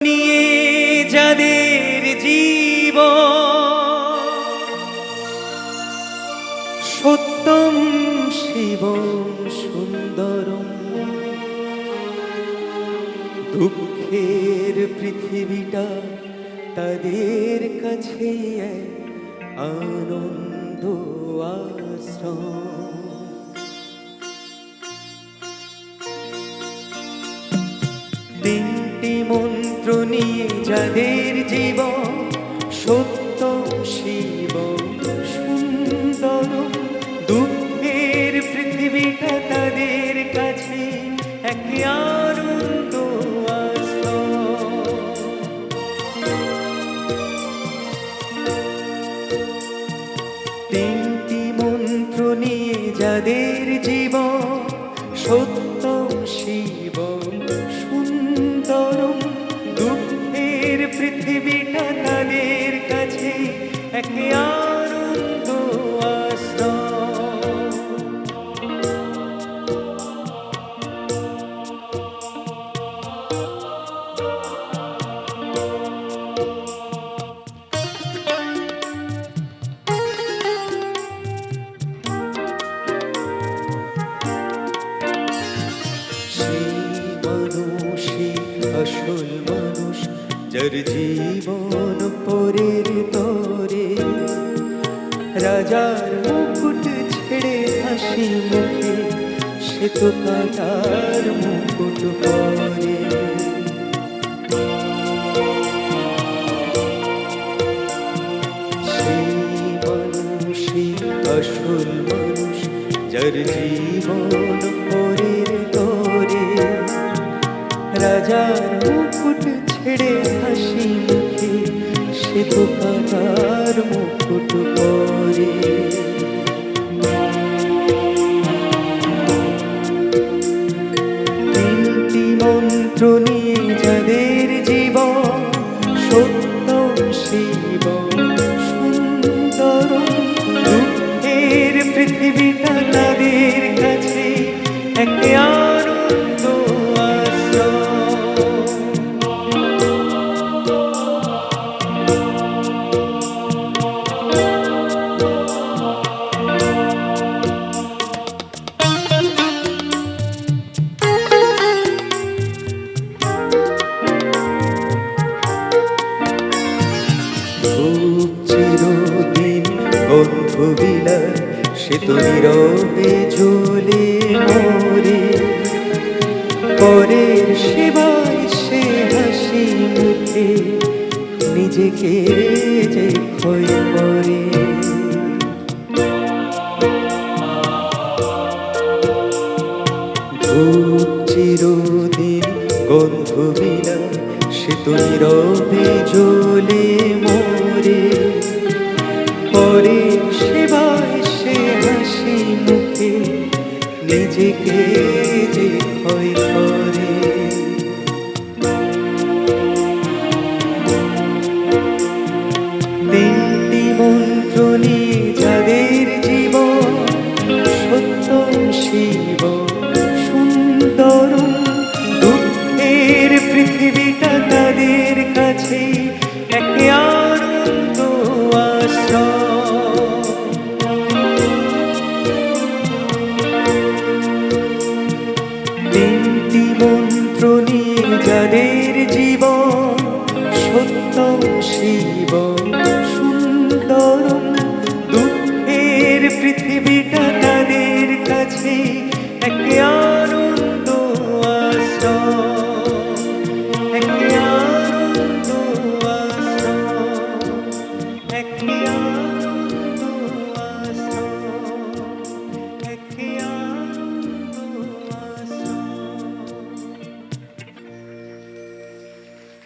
নিয়ে যাদের জীবন সত্যম শিবম সুন্দরম, দুঃখের পৃথিবীটা তাদের কাছে আনন্দ আশ্রম। তিনটি মন্ত্র নিয়ে যাদের জীবন সত্যম শিবম সুন্দরম, দুঃখের পৃথিবীটা তাদের কাছে এক আনন্দ আশ্রম। তিনটি মন্ত্র নিয়ে যাদের জীবন সত্যম শিবম সুন্দরম, দুঃখের পৃথিবীটা তাদের কাছে এক আনন্দ আশ্রম। আসল মানুষ যার জীবন পরের তরে, রাজার মুকুট ছেড়ে হাসি মুখে সে তো কাটার মুকুট পরে। সেই মানুষই আসল মানুষ যার জীবন পরের তরে, রাজার মুকুট ছেড়ে হাসি মুখে সে তো কাটার মুকুট পরে। তিনটি মন্ত্র নিয়ে যাদের জীবন সত্যম শিবম সুন্দরম, দুঃখের পৃথিবীটা তাদের কাছে এক আনন্দ আশ্রম। চিরদিন বন্ধু বিলাস সে তো নীরবে জ্বলে মরে, পরের সেবায় সে হাসি মুখে নিজেকে যে ক্ষয় করে। চিরদিন বন্ধু বিলাস সে তো নীরবে জ্বলে মরে, পরের সেবায় সে হাসি মুখে নিজেকে যে ক্ষয় করে। তিনটি মন্ত্র নিয়ে যাদের জীবন সত্যম শিবম সুন্দরম, দুঃখের পৃথিবীটা তাদের কাছে এক আনন্দ আশ্রম। তিনটি মন্ত্র নিয়ে যাদের জীবন সত্যম শিবম সুন্দরম, দুঃখের পৃথিবীটা